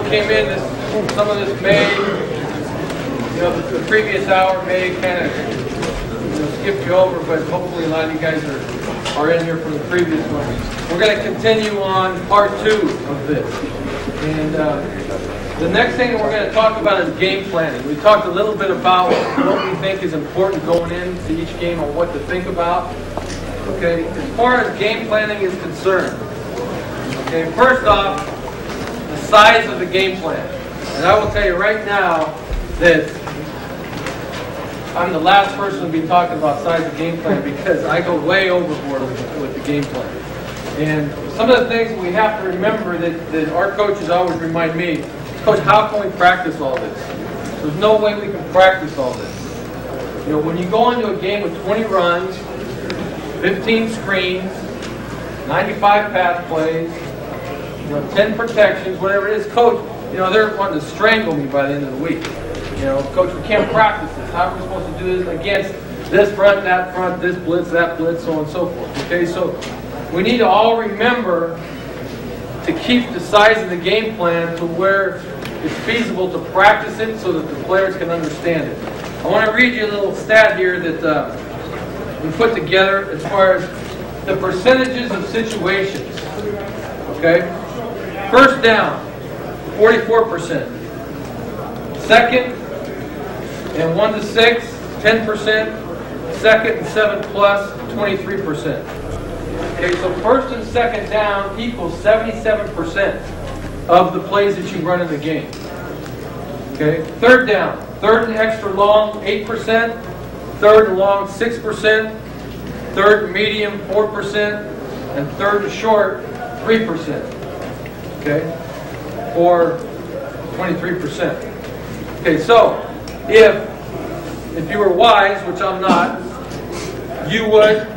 came in, some of this may, the previous hour may kind of skip you over, but hopefully a lot of you guys are in here from the previous one. We're going to continue on part 2 of this. And the next thing that we're going to talk about is game planning. We talked a little bit about what we think is important going into each game or what to think about. Okay, as far as game planning is concerned, okay, first off, the size of the game plan. And I will tell you right now that I'm the last person to be talking about size of game plan because I go way overboard with the game plan. And some of the things we have to remember that our coaches always remind me, Coach, how can we practice all this? There's no way we can practice all this. When you go into a game with 20 runs, 15 screens, 95 pass plays, 10 protections, whatever it is, Coach, they're wanting to strangle me by the end of the week. Coach, we can't practice this. How are we supposed to do this against this front, this blitz, that blitz, so on and so forth. Okay, so we need to all remember to keep the size of the game plan to where it's feasible to practice it so that the players can understand it. I want to read you a little stat here that we put together as far as the percentages of situations. Okay? First down, 44%. Second and 1 to 6, 10%. Second and 7 plus, 23%. Okay, so first and second down equals 77% of the plays that you run in the game. Okay, third down, third and extra long, 8%. Third and long, 6%. Third and medium, 4%. And third and short, 3%. Okay, or 23%. Okay, so if you were wise, which I'm not, you would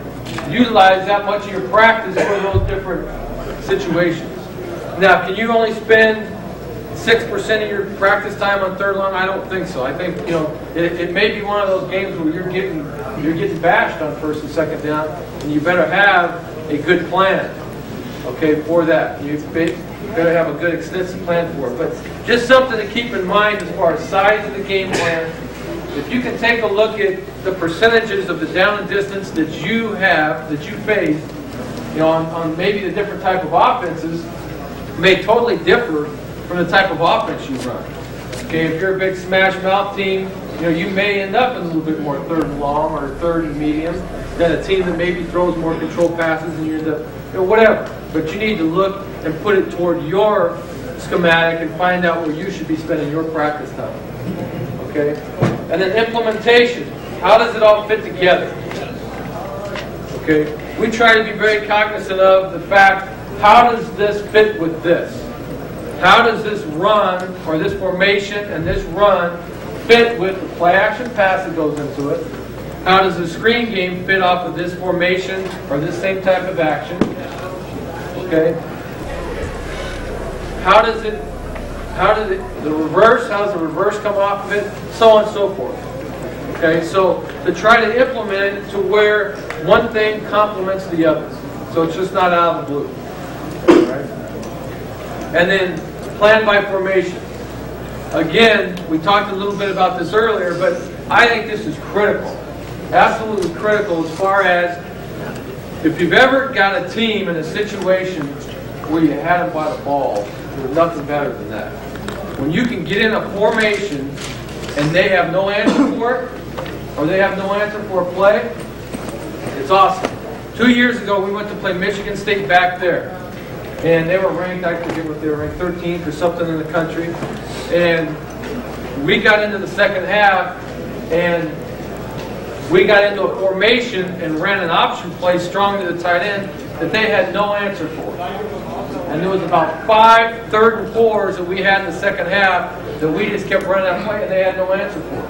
utilize that much of your practice for those different situations. Now, can you only spend 6% of your practice time on third long? I don't think so. I think it may be one of those games where you're getting bashed on first and second down, and you better have a good plan. Okay, for that you better have a good extensive plan for it. But just something to keep in mind as far as size of the game plan. If you can take a look at the percentages of the down and distance that you face, on maybe the different type of offenses, may totally differ from the type of offense you run. Okay, if you're a big smash mouth team, you may end up in a little bit more third and long or third and medium than a team that maybe throws more control passes and you end up, whatever. But you need to look and put it toward your schematic and find out where you should be spending your practice time. Okay? And then implementation. How does it all fit together? Okay? We try to be very cognizant of the fact, how does this fit with this? How does this run, or this formation and this run, fit with the play action pass that goes into it? How does the screen game fit off of this formation or this same type of action? Okay? How does the reverse come off of it? So on and so forth. Okay, so to try to implement it to where one thing complements the other. So it's just not out of the blue. Right? And then plan by formation. Again, we talked a little bit about this earlier, but I think this is critical. Absolutely critical as far as if you've ever got a team in a situation where you had them by the ball, there's nothing better than that. When you can get in a formation and they have no answer for it, or they have no answer for a play, it's awesome. 2 years ago, we went to play Michigan State back there. And they were ranked, I forget what they were ranked, 13th or something in the country. And we got into the second half, and we got into a formation and ran an option play strong to the tight end that they had no answer for. And there was about 5 third and 4s that we had in the second half that we just kept running that play and they had no answer for.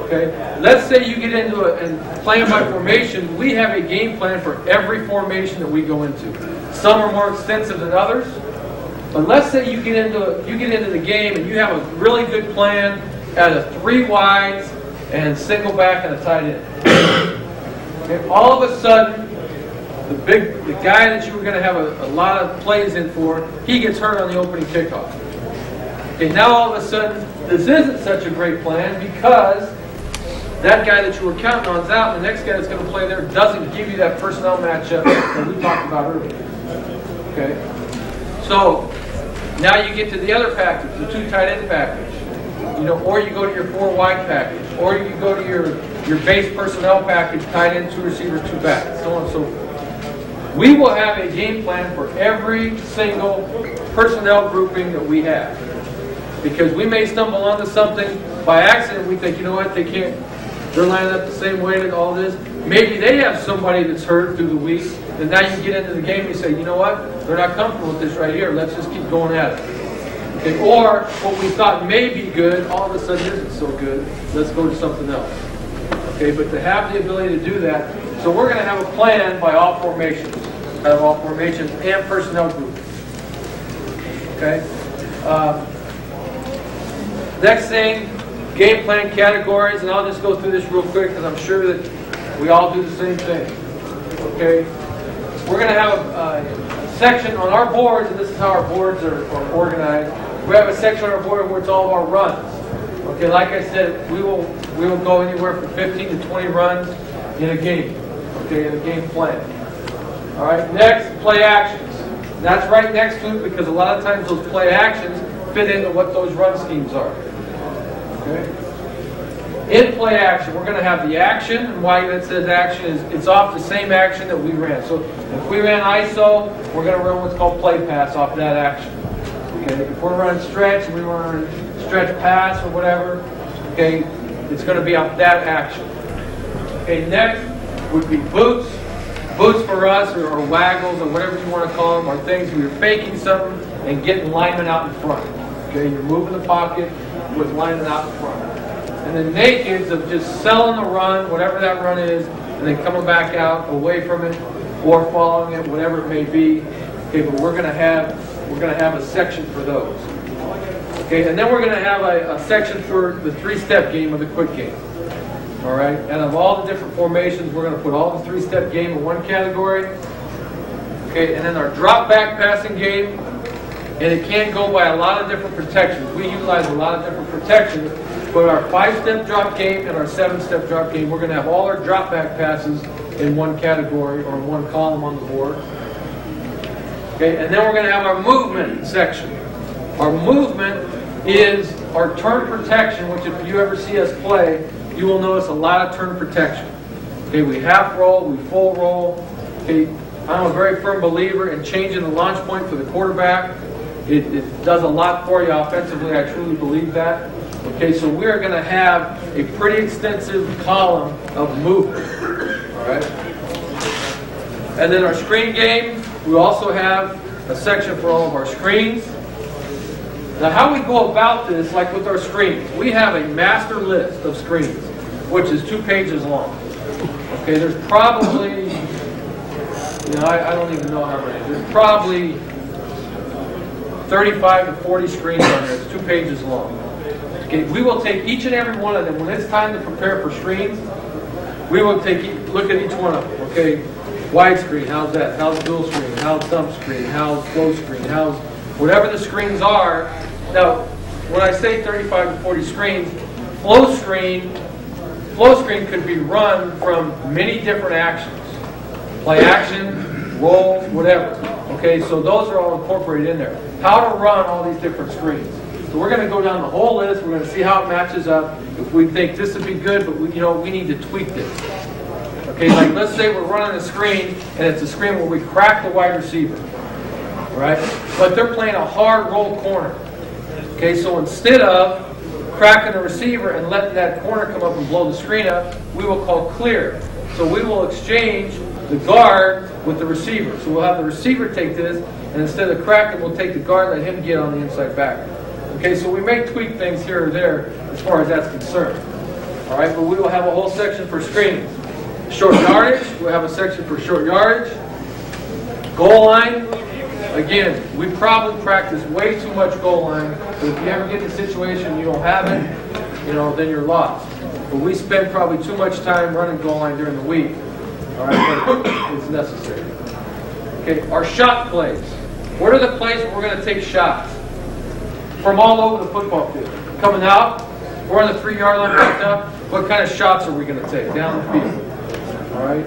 Okay? Let's say you get into and playing by formation, we have a game plan for every formation that we go into. Some are more extensive than others. But let's say you get into the game and you have a really good plan at a 3 wides and single back and a tight end. Okay? All of a sudden, the guy that you were going to have a lot of plays in for, he gets hurt on the opening kickoff. Okay, now all of a sudden, this isn't such a great plan because that guy that you were counting on is out, and the next guy that's going to play there doesn't give you that personnel matchup that we talked about earlier. Okay? So, now you get to the other package, the 2 tight end package. You know, or you go to your 4 wide package, or you go to your base personnel package, tight end, 2 receiver, 2 back, so on and so forth. We will have a game plan for every single personnel grouping that we have. Because we may stumble onto something by accident, we think, you know what, they're lining up the same way and all this. Maybe they have somebody that's hurt through the week, and now you get into the game and you say, you know what, they're not comfortable with this right here, let's just keep going at it. Okay, or what we thought may be good, all of a sudden isn't so good, let's go to something else. Okay, but to have the ability to do that, so we're going to have a plan by all formations, out of all formations and personnel groups. Okay? Next thing, game plan categories, and I'll just go through this real quick because I'm sure that we all do the same thing. Okay? We're going to have a section on our boards, and this is how our boards are organized. We have a section on our board where it's all of our runs. Okay, like I said, we will go anywhere from 15 to 20 runs in a game. Okay, in a game plan. All right, next, play actions. And that's right next to it because a lot of times those play actions fit into what those run schemes are. Okay. In play action, we're going to have the action, and why that says action is it's off the same action that we ran. So if we ran ISO, we're going to run what's called play pass off that action. Okay. If we're running stretch, and we run stretch pass or whatever, okay, it's going to be off that action. Okay. Next would be boots. Boots for us, or waggles, or whatever you want to call them, are things where you're faking something and getting linemen out in front. Okay, you're moving the pocket with linemen out in front. And then nakeds of just selling the run, whatever that run is, and then coming back out away from it or following it, whatever it may be. Okay, but we're going to have a section for those. Okay, and then we're going to have a section for the 3-step game or the quick game. All right, and of all the different formations, we're going to put all the 3-step game in one category. Okay, and then our drop back passing game, and it can go by a lot of different protections. We utilize a lot of different protections, but our 5-step drop game and our 7-step drop game, we're going to have all our drop back passes in one category or in one column on the board. Okay, and then we're going to have our movement section. Our movement is our turn protection, which if you ever see us play, you will notice a lot of turn protection. Okay, we half roll, we full roll. Okay, I'm a very firm believer in changing the launch point for the quarterback. It does a lot for you offensively. I truly believe that. Okay, so we're going to have a pretty extensive column of movement. All right. And then our screen game, we also have a section for all of our screens. Now, how we go about this, like with our screens, we have a master list of screens, which is 2 pages long. Okay, there's probably, I don't even know how many. There's probably 35 to 40 screens on there. It's 2 pages long. Okay, we will take each and every one of them. When it's time to prepare for screens, we will look at each one of them. Okay, widescreen, how's that? How's dual screen? How's thumb screen? How's flow screen? How's whatever the screens are. Now, when I say 35 to 40 screens, flow screen could be run from many different actions. Play action, rolls, whatever. Okay, so those are all incorporated in there. How to run all these different screens. So we're going to go down the whole list. We're going to see how it matches up. If we think this would be good, but we need to tweak this. Okay, like let's say we're running a screen, and it's a screen where we crack the wide receiver. Right? But they're playing a hard roll corner. Okay, so instead of cracking the receiver and letting that corner come up and blow the screen up, we will call clear. So we will exchange the guard with the receiver. So we'll have the receiver take this, and instead of cracking, we'll take the guard and let him get on the inside back. Okay, so we may tweak things here or there as far as that's concerned. All right, but we will have a whole section for screens. Short yardage, we'll have a section for short yardage. Goal line. Again, we probably practice way too much goal line, but if you ever get in a situation you don't have it, then you're lost. But we spend probably too much time running goal line during the week. All right, but it's necessary. Okay, our shot plays. What are the plays where we're going to take shots? from all over the football field. Coming out, we're on the 3-yard line backed up. What kind of shots are we going to take down the field? All right.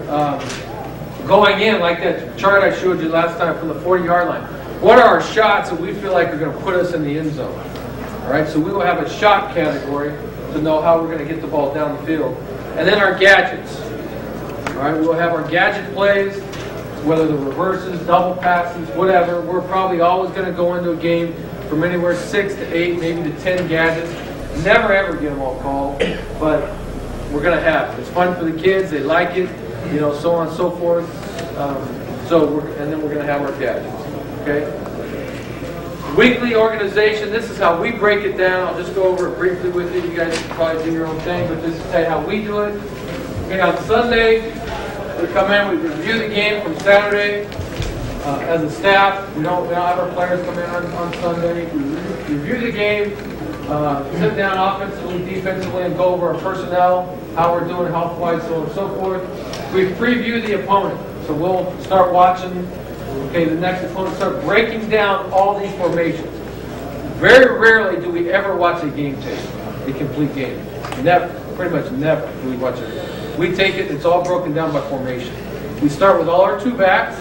Going in, like that chart I showed you last time from the 40-yard line. What are our shots that we feel like are going to put us in the end zone? All right, so we will have a shot category to know how we're going to get the ball down the field. And then our gadgets. All right, we'll have our gadget plays, whether the reverses, double passes, whatever. We're probably always going to go into a game from anywhere 6 to 8, maybe to 10 gadgets. Never ever get them all called, but we're going to have it. It's fun for the kids. They like it, you know, so on and so forth. And then we're going to have our gadgets. Okay. Weekly organization. This is how we break it down. I'll just go over it briefly with you. You guys can probably do your own thing, but this is how we do it. Okay. On Sunday, we come in. We review the game from Saturday. As a staff, we don't have our players come in on Sunday. We review the game. Sit down offensively, defensively, and go over our personnel, how we're doing health-wise, so on and so forth. We preview the opponent. So we'll start watching, okay, the next opponent, start breaking down all these formations. Very rarely do we ever watch a game tape, a complete game. Never, pretty much never do we watch it. We take it, it's all broken down by formation. We start with all our 2-backs.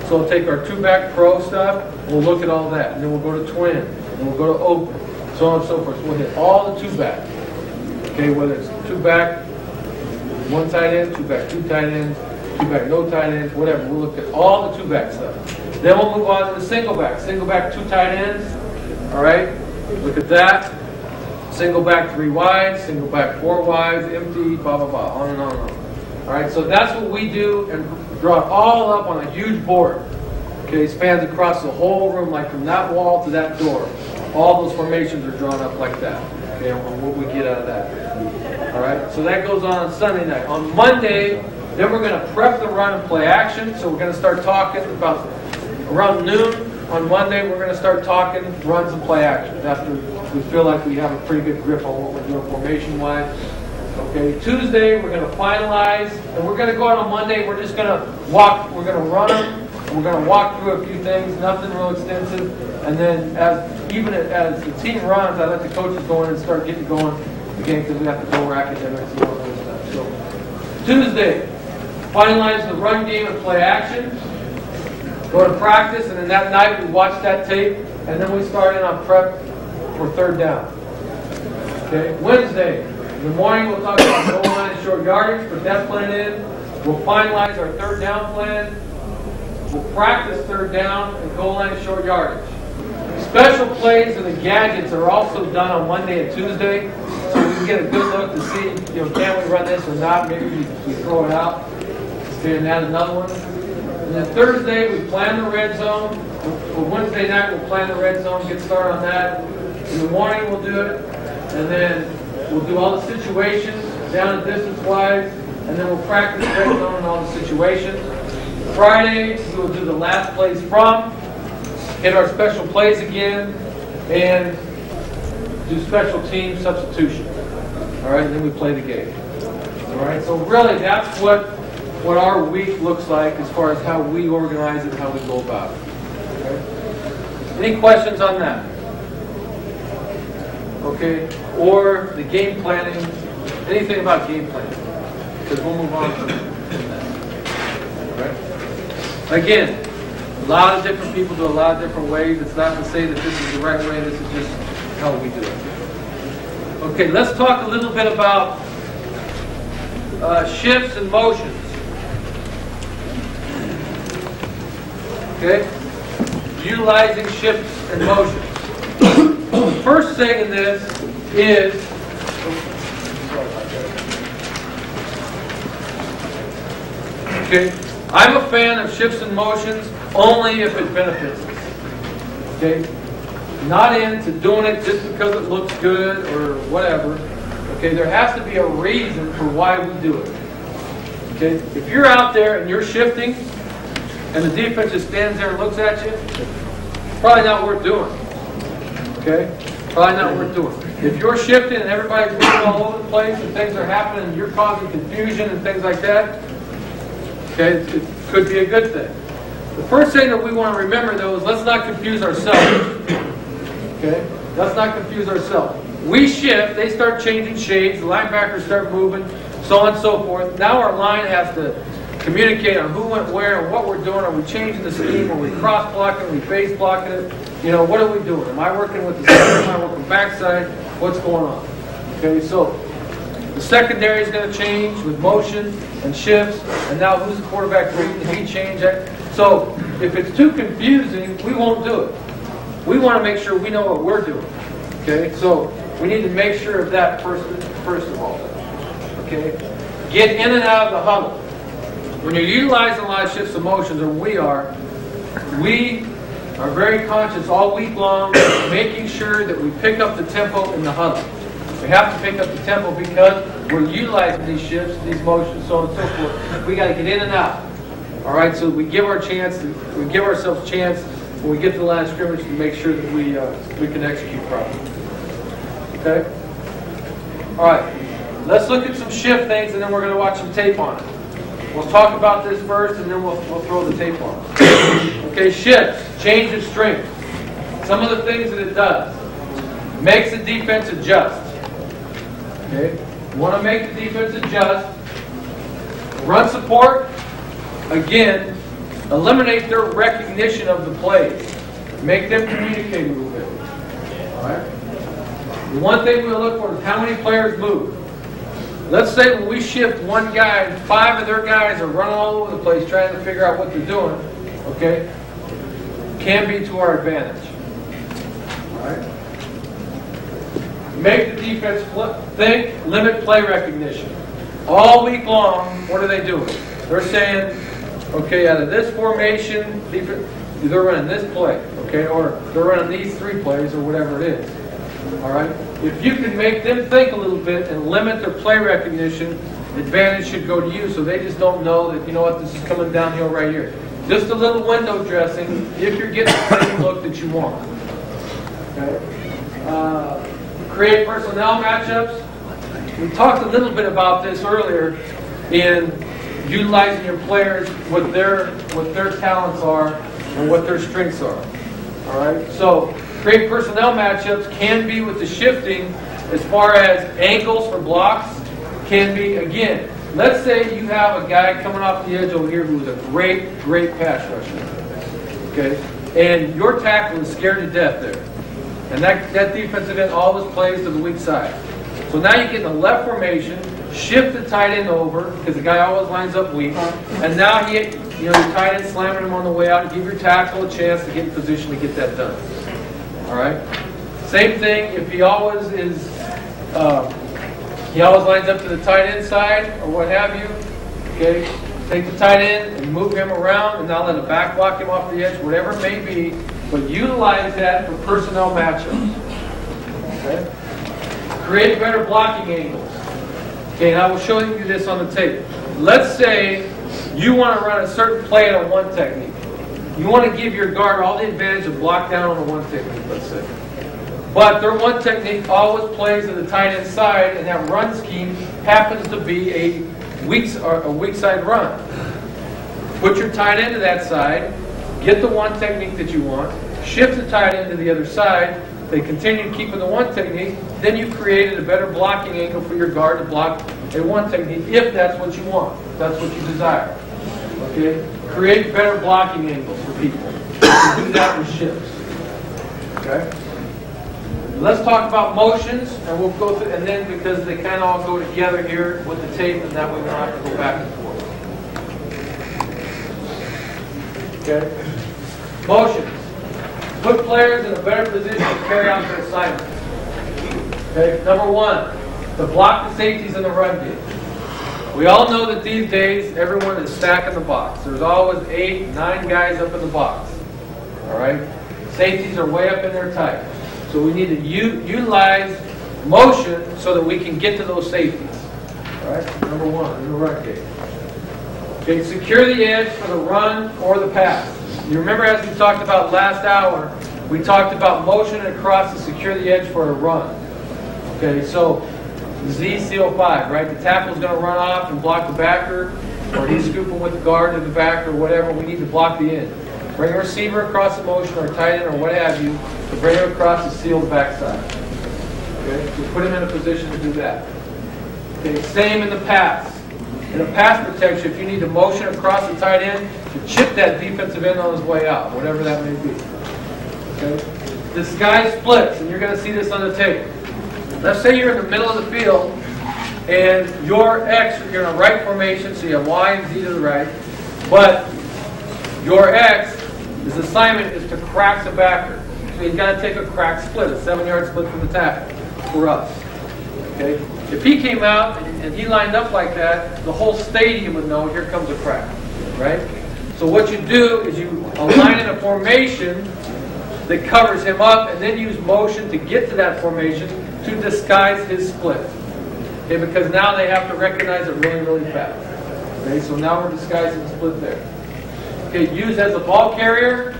So we'll take our 2-back pro stuff, we'll look at all that. And then we'll go to twin, and we'll go to open. So on and so forth. So we'll hit all the 2-back. Okay, whether it's 2-back, 1 tight end, 2-back, 2 tight ends, 2-back, no tight ends, whatever. We'll look at all the 2-back stuff. Then we'll move on to the single-back. Single-back, 2 tight ends. All right, look at that. Single-back, 3 wides. Single-back, 4 wides, empty, blah, blah, blah, on and on and on. All right, so that's what we do and draw it all up on a huge board. Okay, it spans across the whole room, like from that wall to that door. All those formations are drawn up like that. Okay, and what we get out of that. All right, so that goes on Sunday night. On Monday, then we're going to prep the run and play action. So we're going to start talking about around noon on Monday. We're going to start talking runs and play actions after we feel like we have a pretty good grip on what we're doing formation-wise. Okay, Tuesday we're going to finalize, and we're going to go out on Monday. We're just going to walk. We're going to run them. And we're going to walk through a few things, nothing real extensive. And then as the team runs, I let the coaches go in and start getting going again because we have to go over academics and all that stuff. So Tuesday, finalize the run game and play action. Go to practice, and then that night we watch that tape, and then we start in on prep for 3rd down. Okay, Wednesday. In the morning, we'll talk about goal line and short yardage, put that plan in. We'll finalize our 3rd down plan. We'll practice 3rd down and goal line and short yardage. Special plays and the gadgets are also done on Monday and Tuesday, so we can get a good look to see, can we run this or not? Maybe we throw it out. Okay, and add another one. And then Thursday, we plan the red zone. For Wednesday night, we'll plan the red zone, get started on that. In the morning, we'll do it, and then we'll do all the situations, down and distance-wise, and then we'll practice red zone and all the situations. Friday, we will do the last plays from, hit our special plays again, and do special team substitution. All right, and then we play the game. All right, so really that's what our week looks like as far as how we organize it, how we go about it. Okay? Any questions on that? Okay, or the game planning, anything about game planning, because we'll move on from that. All right? Again, a lot of different people do a lot of different ways. It's not to say that this is the right way, this is just how we do it. Okay, let's talk a little bit about shifts and motions. Okay, utilizing shifts and motions. First thing in this is, okay, I'm a fan of shifts and motions only if it benefits us. Okay, not into doing it just because it looks good or whatever. Okay, there has to be a reason for why we do it. Okay, if you're out there and you're shifting, and the defense just stands there and looks at you, it's probably not worth doing. Okay? Probably not worth doing. If you're shifting and everybody's moving all over the place and things are happening and you're causing confusion and things like that, okay, it could be a good thing. The first thing that we want to remember, though, is let's not confuse ourselves. Okay? Let's not confuse ourselves. We shift, they start changing shades, the linebackers start moving, so on and so forth. Now our line has to communicate on who went where and what we're doing. Are we changing the scheme? Are we cross-blocking? Are we base blocking it? You know, what are we doing? Am I working with the center? Am I working backside? What's going on? Okay, so the secondary is going to change with motion and shifts, and now who's the quarterback reading? Did he change that? So if it's too confusing, we won't do it. We want to make sure we know what we're doing. Okay, so we need to make sure of that first of all. Okay, get in and out of the huddle. When you're utilizing a lot of shifts and motions, or we are very conscious all week long, making sure that we pick up the tempo in the huddle. We have to pick up the tempo because we're utilizing these shifts, these motions, so on and so forth. We got to get in and out. All right, so we give ourselves a chance when we get to the line of scrimmage to make sure that we can execute properly. Okay. All right. Let's look at some shift things, and then we're going to watch some tape on it. We'll talk about this first, and then we'll throw the tape on. Okay, shifts, change of strength. Some of the things that it does. Makes the defense adjust. Okay, you want to make the defense adjust. Run support, again, eliminate their recognition of the plays. Make them communicate a little bit. All right. The one thing we'll look for is how many players move. Let's say when we shift one guy, 5 of their guys are running all over the place trying to figure out what they're doing, okay? Can be to our advantage. All right? Make the defense think, limit play recognition. All week long, what are they doing? They're saying, okay, out of this formation, they're running this play, okay? Or they're running these 3 plays or whatever it is. All right? If you can make them think a little bit and limit their play recognition, advantage should go to you, so they just don't know that, you know what, this is coming downhill right here. Just a little window dressing if you're getting the same look that you want. Okay? Create personnel matchups. We talked a little bit about this earlier in utilizing your players, what their talents are and what their strengths are. All right? So create personnel matchups can be with the shifting as far as angles for blocks, can be, again, let's say you have a guy coming off the edge over here who is a great pass rusher. Okay? And your tackle is scared to death there. And that defensive end always plays to the weak side. So now you get in a left formation, shift the tight end over, because the guy always lines up weak, and now your tight end slamming him on the way out to give your tackle a chance to get in position to get that done. All right. Same thing if he always lines up to the tight end side or what have you. Okay. Take the tight end and move him around, and now let a back block him off the edge, whatever it may be. But utilize that for personnel matchups. Okay. Create better blocking angles. Okay. And I will show you this on the tape. Let's say you want to run a certain play at a one technique. You want to give your guard all the advantage of block down on the one technique, let's say. But their one technique always plays to the tight end side, and that run scheme happens to be a weak side run. Put your tight end to that side, get the one technique that you want, shift the tight end to the other side, they continue keeping the one technique, then you've created a better blocking angle for your guard to block a one technique, if that's what you want, if that's what you desire. Okay? Create better blocking angles for people. You do that with shifts. Okay? Let's talk about motions, and we'll go through, and then because they kind of all go together here with the tape, and that way we don't have to go back and forth. Okay? Motions. Put players in a better position to carry out their assignment. Okay? Number 1, to block the safeties in the run game. We all know that these days everyone is stacking the box. There's always 8, 9 guys up in the box. All right? Safeties are way up in there tight. So we need to utilize motion so that we can get to those safeties. All right? Number 1 in the run game. Okay, secure the edge for the run or the pass. You remember as we talked about last hour, we talked about motion across to secure the edge for a run. Okay, so ZCO5, right? The tackle's going to run off and block the backer, or he's scooping with the guard to the back or whatever. We need to block the end. Bring a receiver across the motion or tight end or what have you to bring him across the sealed backside. Okay? So put him in a position to do that. Okay, same in the pass. In a pass protection, if you need to motion across the tight end to chip that defensive end on his way out, whatever that may be. Okay? This guy splits, and you're going to see this on the tape. Let's say you're in the middle of the field, and your X, you're in a right formation, so you have Y and Z to the right, but your X, his assignment is to crack the backer. So he's got to take a crack split, a 7-yard split from the tackle for us. Okay? If he came out and he lined up like that, the whole stadium would know here comes a crack. Right? So what you do is you align in a formation that covers him up and then use motion to get to that formation to disguise his split. Okay? Because now they have to recognize it really, really fast. Okay? So now we're disguising the split there. Okay, used as a ball carrier.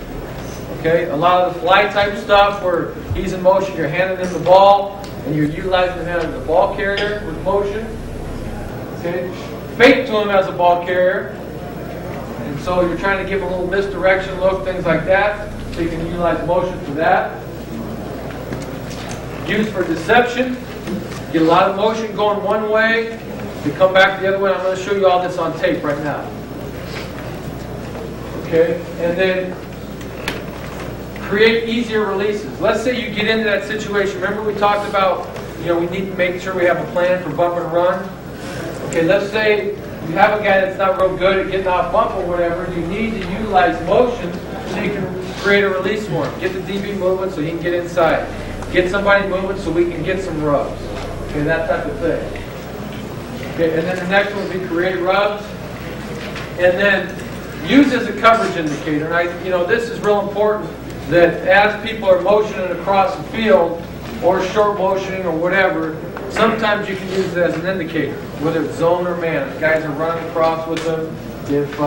Okay, a lot of the fly type stuff where he's in motion, you're handing him the ball, and you're utilizing him as a ball carrier with motion. Okay, fake to him as a ball carrier, and so you're trying to give him a little misdirection look, things like that. So you can utilize motion for that. Used for deception. Get a lot of motion going one way, you come back the other way. I'm going to show you all this on tape right now. Okay, and then create easier releases. Let's say you get into that situation. Remember we talked about, we need to make sure we have a plan for bump and run. Okay, let's say you have a guy that's not real good at getting off bump or whatever. You need to utilize motion so you can create a release for him. Get the DB moving so he can get inside. Get somebody moving so we can get some rubs. Okay, that type of thing. Okay, and then the next one would be create rubs. And then use as a coverage indicator. And this is real important that as people are motioning across the field or short motioning or whatever, sometimes you can use it as an indicator, whether it's zone or man. If guys are running across with them, if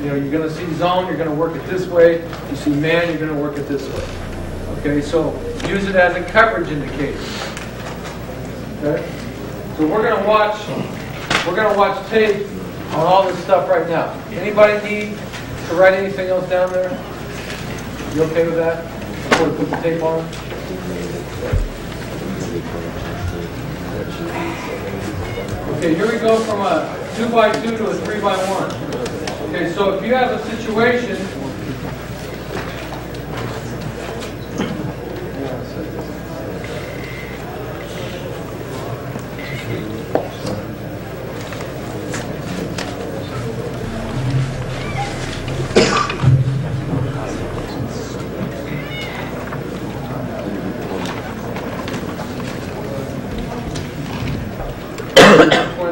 you're going to see zone, you're going to work it this way. If you see man, you're going to work it this way. Okay, so use it as a coverage indicator. Okay, so we're going to watch tape on all this stuff right now. Anybody need to write anything else down there? You okay with that? Before we put the tape on? Okay, here we go from a 2x2 to a 3x1. Okay, so if you have a situation,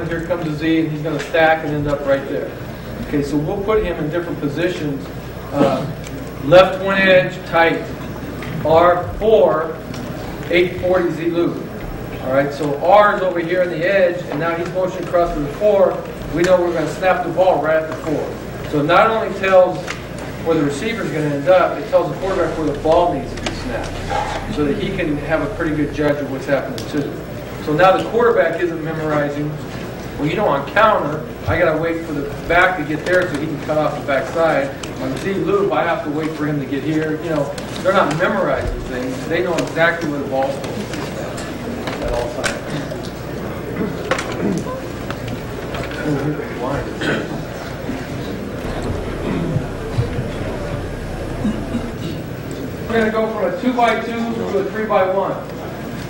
here comes a Z, and he's going to stack and end up right there. Okay, so we'll put him in different positions. Left one edge, tight. R4, 840 Z loop. All right, so R is over here on the edge, and now he's motioning across to the 4. We know we're going to snap the ball right at the 4. So it not only tells where the receiver is going to end up, it tells the quarterback where the ball needs to be snapped, so that he can have a pretty good judge of what's happening to it. So now the quarterback isn't memorizing. Well, on counter, I got to wait for the back to get there so he can cut off the backside. On Z loop, I have to wait for him to get here. They're not memorizing things. They know exactly where the ball's supposed to be at all times. We're going to go from a 2x2 to a 3x1.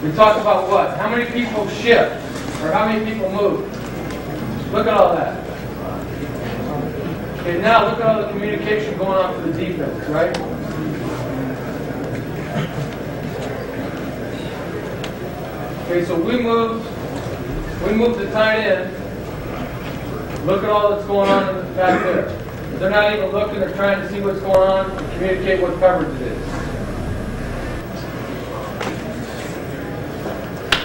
We talked about what? How many people shift? Or how many people move? Look at all that. Okay, now look at all the communication going on for the defense, right? Okay, so we moved the tight end. Look at all that's going on back there. They're not even looking, they're trying to see what's going on and communicate what coverage it is.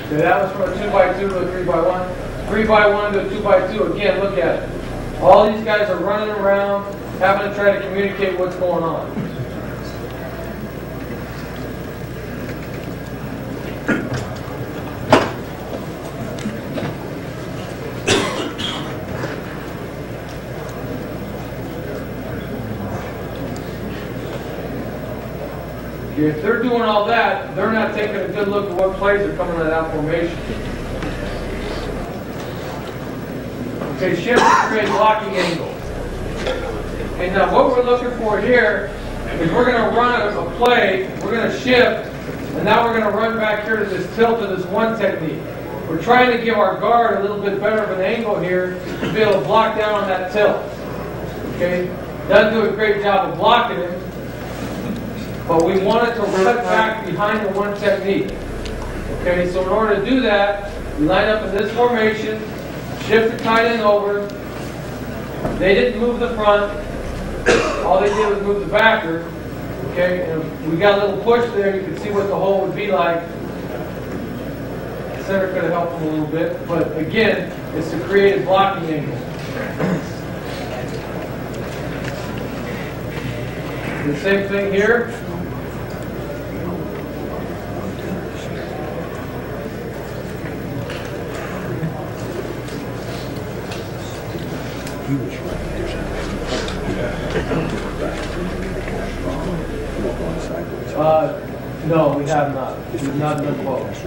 Okay, that was from a 2x2 to a 3x1. 3x1 to a 2x2. Again, look at it. All these guys are running around, having to try to communicate what's going on. If they're doing all that, they're not taking a good look at what plays are coming out of that formation. Okay, shift to create blocking angle. Okay, now what we're looking for here is we're going to run a play, we're going to shift, and now we're going to run back here to this tilt to this one technique. We're trying to give our guard a little bit better of an angle here to be able to block down on that tilt. Okay, doesn't do a great job of blocking him, but we want it to cut back behind the one technique. Okay, so in order to do that, we line up in this formation, shift the tight end over. They didn't move the front. All they did was move the backer. Okay, and we got a little push there. You can see what the hole would be like. The center could have helped them a little bit, but again, it's to create a blocking angle. The same thing here. No, we have not. We've not been close.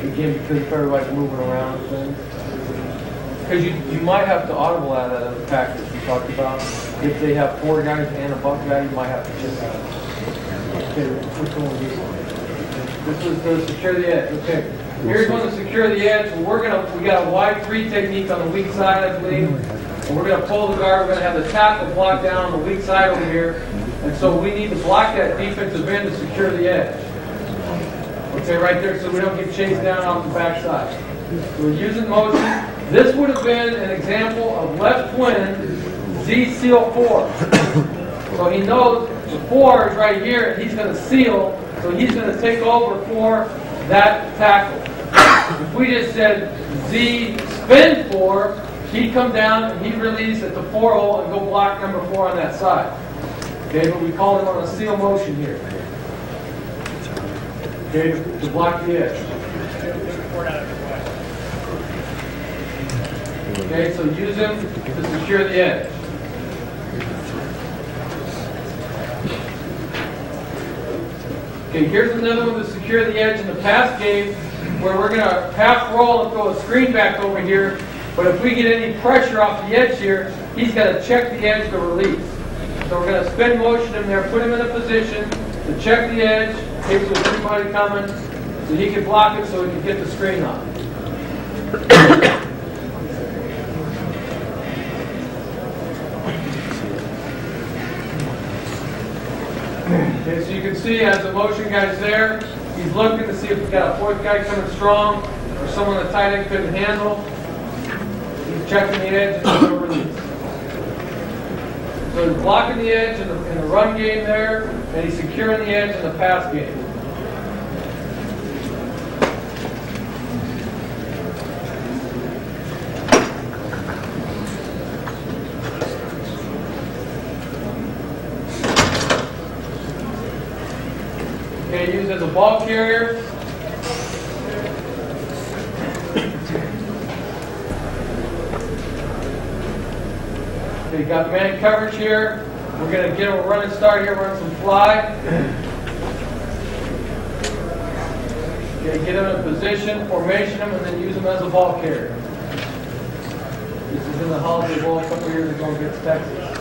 Again, because they're like moving around and things. Because you might have to audible out of the package we talked about. If they have 4 guys and a buck guy, you might have to chip out. Okay, which one will be? This is to secure the edge. Okay. Here's one to secure the edge. We got a wide 3 technique on the weak side, I believe. And we're going to pull the guard. We're going to have the tackle block down on the weak side over here. And so we need to block that defensive end to secure the edge. Okay, right there, so we don't get chased down off the backside. So we're using motion. This would have been an example of left twin Z seal 4. So he knows the 4 is right here, and he's going to seal. So he's going to take over for that tackle. If we just said Z spin 4, he'd come down and he'd release at the 4 hole and go block number 4 on that side. Okay, but we call it on a seal motion here. Okay, to block the edge. Okay, so use him to secure the edge. Okay, here's another one to secure the edge in the pass game, where we're going to half roll and throw a screen back over here. But if we get any pressure off the edge here, he's got to check the edge to release. So we're going to spin motion him there, put him in a position to check the edge, maybe with everybody coming, so he can block it so he can get the screen on. Okay, so you can see as the motion guy's there, he's looking to see if we've got a 4th guy coming strong or someone the tight end couldn't handle. He's checking the edge and he's release. So he's blocking the edge in the run game there, and he's securing the edge in the pass game. Okay, used as a ball carrier. Okay, got man coverage here. We're going to get a running start here, run some fly. Okay, get him in position, formation him, and then use him as a ball carrier. This is in the Holiday Bowl a couple years ago against Texas.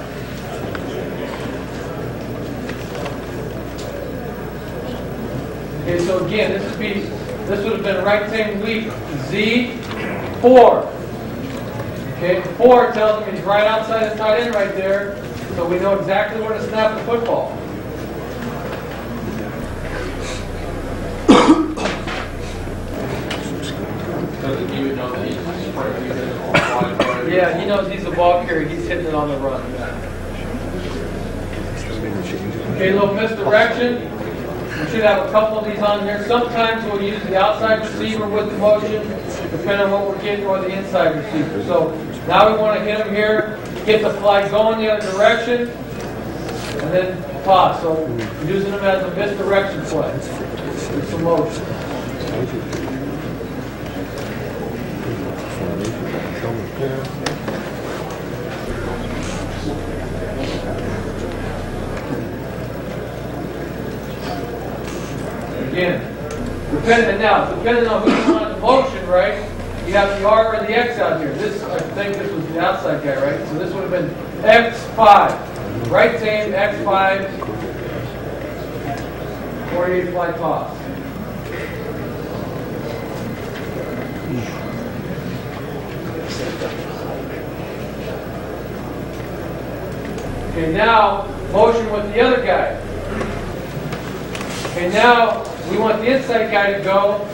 Okay, so again, this would have been right same week, Z4. Okay, 4 tells him he's right outside the tight end right there, so we know exactly where to snap the football. Yeah, he knows he's a ball carrier. He's hitting it on the run. Okay, a little misdirection. We should have a couple of these on here. Sometimes we'll use the outside receiver with the motion, depending on what we're getting, or the inside receiver. So now we want to hit him here, get the fly going the other direction, and then toss. So we're using them as a misdirection play with some motion. depending on who's on the motion, right? You have the R or the X out here. This, I think this was the outside guy, right? So this would have been X5. Right aim, X5, 48 fly toss. Okay, now motion with the other guy. Okay, now we want the inside guy to go.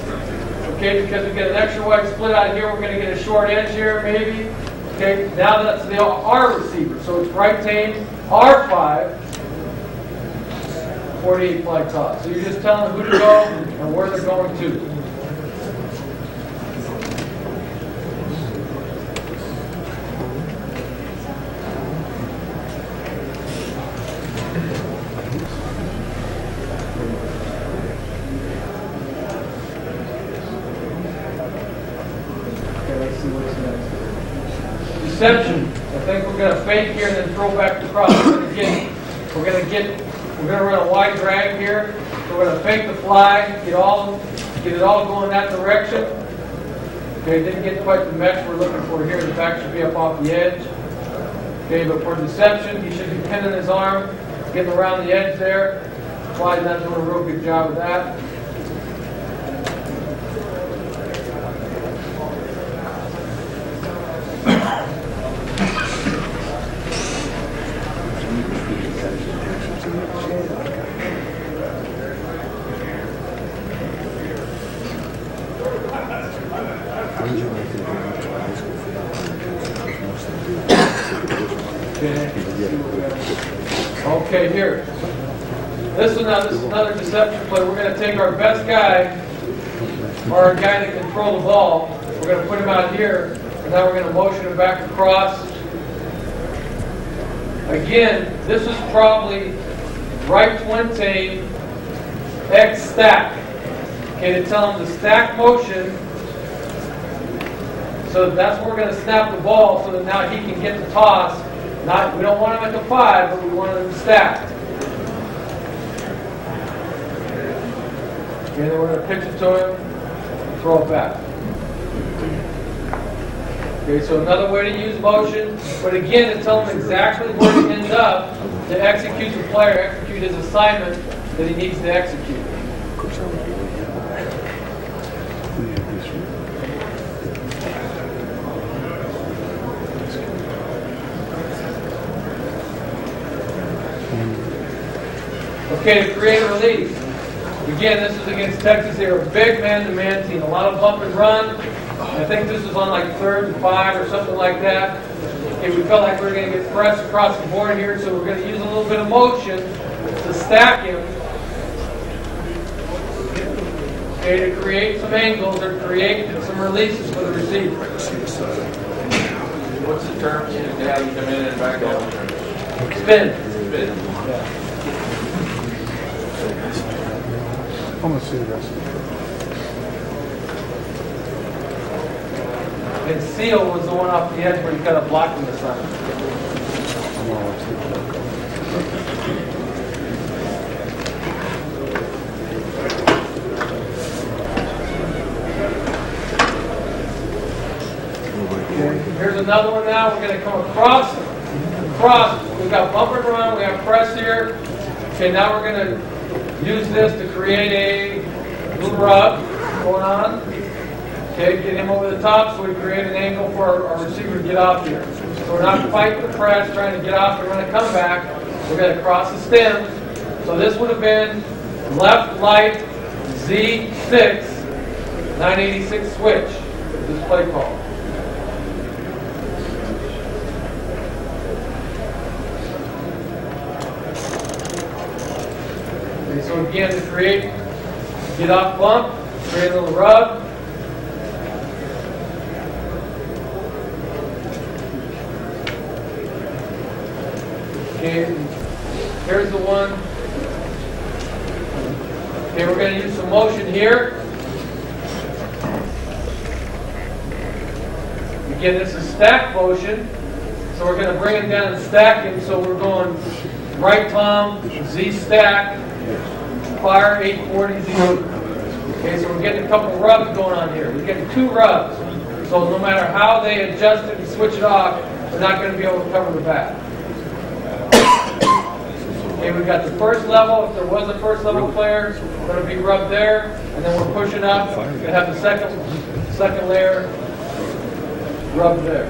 Okay, because we get an extra wide split out here, we're going to get a short edge here, maybe. Okay, now that's the R receiver. So it's right aim, R5, 48 fly toss. So you're just telling who to go and where they're going to. Deception. I think we're going to fake here and then throw back the cross. We're going to run a wide drag here. So we're going to fake the fly, get it all going that direction. Okay, didn't get quite the mesh we're looking for here. The back should be up off the edge. Okay, but for deception, he should be pinning his arm, getting around the edge there. Fly's not doing a real good job of that. Okay, here. This is another deception play. We're going to take our best guy, or our guy that can control the ball. We're going to put him out here, and now we're going to motion him back across. Again, this is probably right twin tame, X stack. Okay, to tell him the stack motion. So that's where we're going to snap the ball so that now he can get the toss. We don't want him at the 5, but we want him stacked. Okay, then we're going to pitch it to him, throw it back. Okay, so another way to use motion, but again, to tell him exactly where to end up to execute the player, execute his assignment that he needs to execute. Okay, to create a release. Again, this is against Texas. They're a big man-to-man team. A lot of bump and run. I think this is on like 3rd and 5 or something like that. Okay, we felt like we were going to get pressed across the board here, so we're going to use a little bit of motion to stack him. Okay, to create some angles or create some releases for the receiver. What's the term to have you come in and back out? Spin. Spin. Yeah. I'm going to see the rest of it. And Seal was the one off the edge where he kind of blocked from the sun. Okay, here's another one now. We're going to come across. We've got bumper and run. We have press here. Okay, now we're going to use this to create a little rub going on. Okay, get him over the top so we create an angle for our receiver to get off here. So we're not fighting the press, trying to get off. We're going to come back. We're going to cross the stem. So this would have been left light Z6 986 switch. This play call. Okay, so again, to create, get off bump, create a little rub. Okay, here's the one. Okay, we're going to use some motion here. Again, this is stack motion. So we're going to bring it down and stack it. So we're going right thumb, Z stack, fire 840 Z. Okay, so we're getting a couple rubs going on here. We're getting 2 rubs. So no matter how they adjust it and switch it off, we're not going to be able to cover the back. Okay, we've got the first level. If there was a first level player, we're going to be rubbed there, and then we're pushing up to have the second layer rubbed there.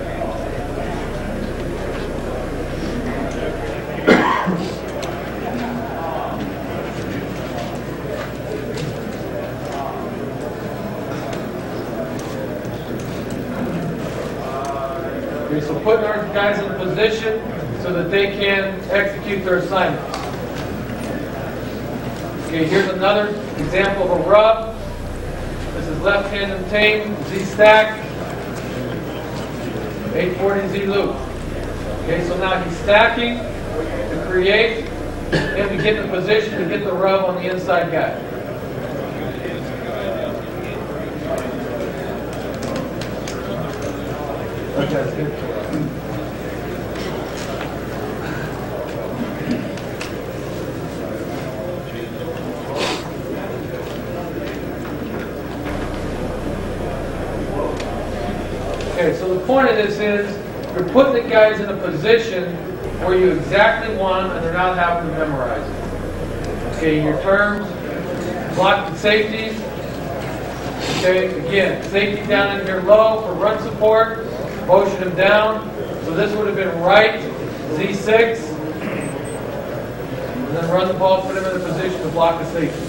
Okay, so putting our guys in a position so that they can execute their assignments. Okay, here's another example of a rub. This is left hand and tame, Z stack, 840 Z loop. Okay, so now he's stacking to create and to get in the position to get the rub on the inside guy. That's good. Okay, so the point of this is you're putting the guys in a position where you exactly want them and they're not having to memorize it. Okay, your terms, block and safeties. Okay, again, safety down in here low for run support, motion him down. So this would have been right, Z6, and then run the ball, put him in a position to block the safety.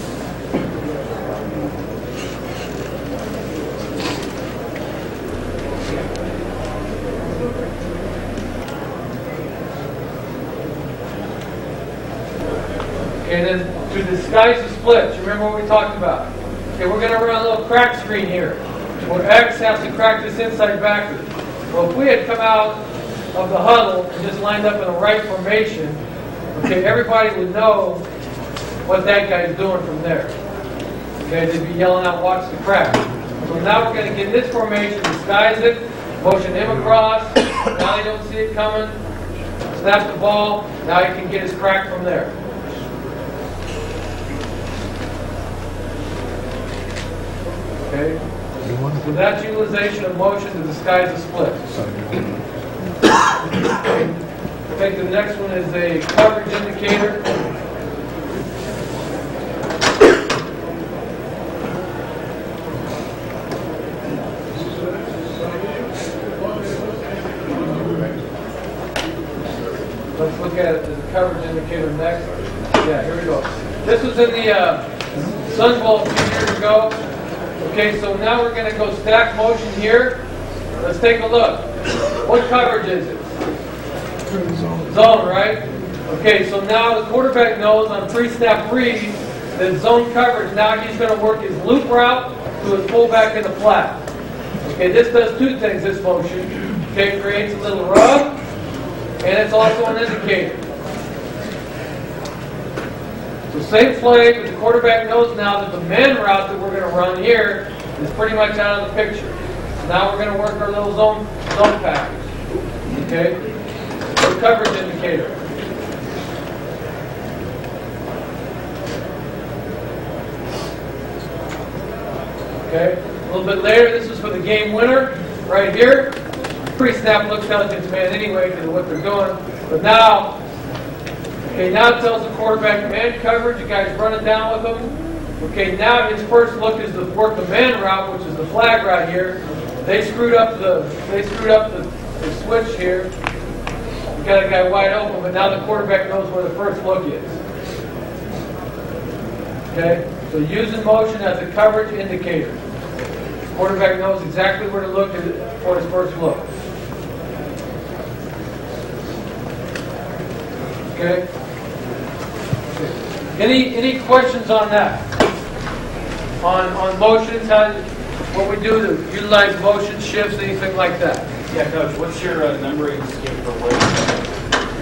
And then to disguise the splits, remember what we talked about. Okay, we're going to run a little crack screen here, where X has to crack this inside backwards. Well, if we had come out of the huddle and just lined up in the right formation, okay, everybody would know what that guy's doing from there. Okay, they'd be yelling out, watch the crack. So now we're going to get in this formation, disguise it, motion him across, now they don't see it coming, snap the ball, now he can get his crack from there. Okay, so that's utilization of motion to disguise a split. Okay. I think the next one is a coverage indicator. Let's look at the coverage indicator next. Yeah, here we go. This was in the Sun Bowl a few years ago. Okay, so now we're going to go stack motion here. Let's take a look. What coverage is it? Zone, right? Okay, so now the quarterback knows on pre-snap read that zone coverage, now he's going to work his loop route to his fullback in the flat. Okay, this does 2 things, this motion. Okay, it creates a little rub, and it's also an indicator. So same play, but the quarterback knows now that the man route that we're going to run here is pretty much out of the picture. So now we're going to work our little zone package. Okay? So coverage indicator. Okay? A little bit later, this is for the game winner, right here. Pre-snap looks intelligence man anyway because of what they're doing. But now, okay, now it tells the quarterback man coverage. You guys run it down with them. Okay, now his first look is to work the man route, which is the flag right here. They screwed up the switch here. We got a guy wide open, but now the quarterback knows where the first look is. Okay, so using motion as a coverage indicator. The quarterback knows exactly where to look for his first look. Okay. Any questions on that? On motions, what we do to utilize motion shifts, anything like that? Yeah, Coach, what's your numbering scheme for weight?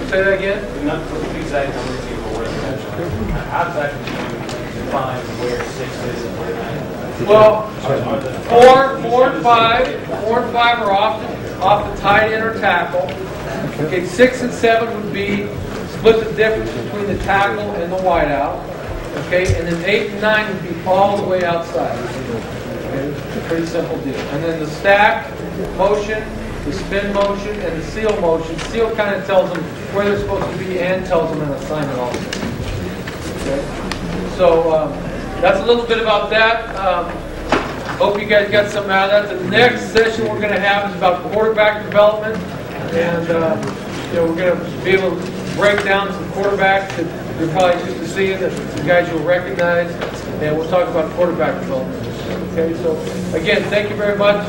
Say that again? What's the exact numbering scheme for weight reduction? How exactly do you define where 6 is and where 9 is? Well, 4 and 5 are off the tight end or tackle. Okay, 6 and 7 would be split the difference between the tackle and the wideout. Okay, and then 8 and 9 would be all the way outside. Okay, pretty simple deal. And then the stack motion, the spin motion, and the seal motion. Seal kind of tells them where they're supposed to be and tells them an assignment also. Okay, so that's a little bit about that. Hope you guys got something out of that. The next session we're going to have is about quarterback development, and we're going to be able to break down some quarterbacks that you're probably used to seeing, that some guys you'll recognize, and we'll talk about quarterback development. Okay, so again, thank you very much.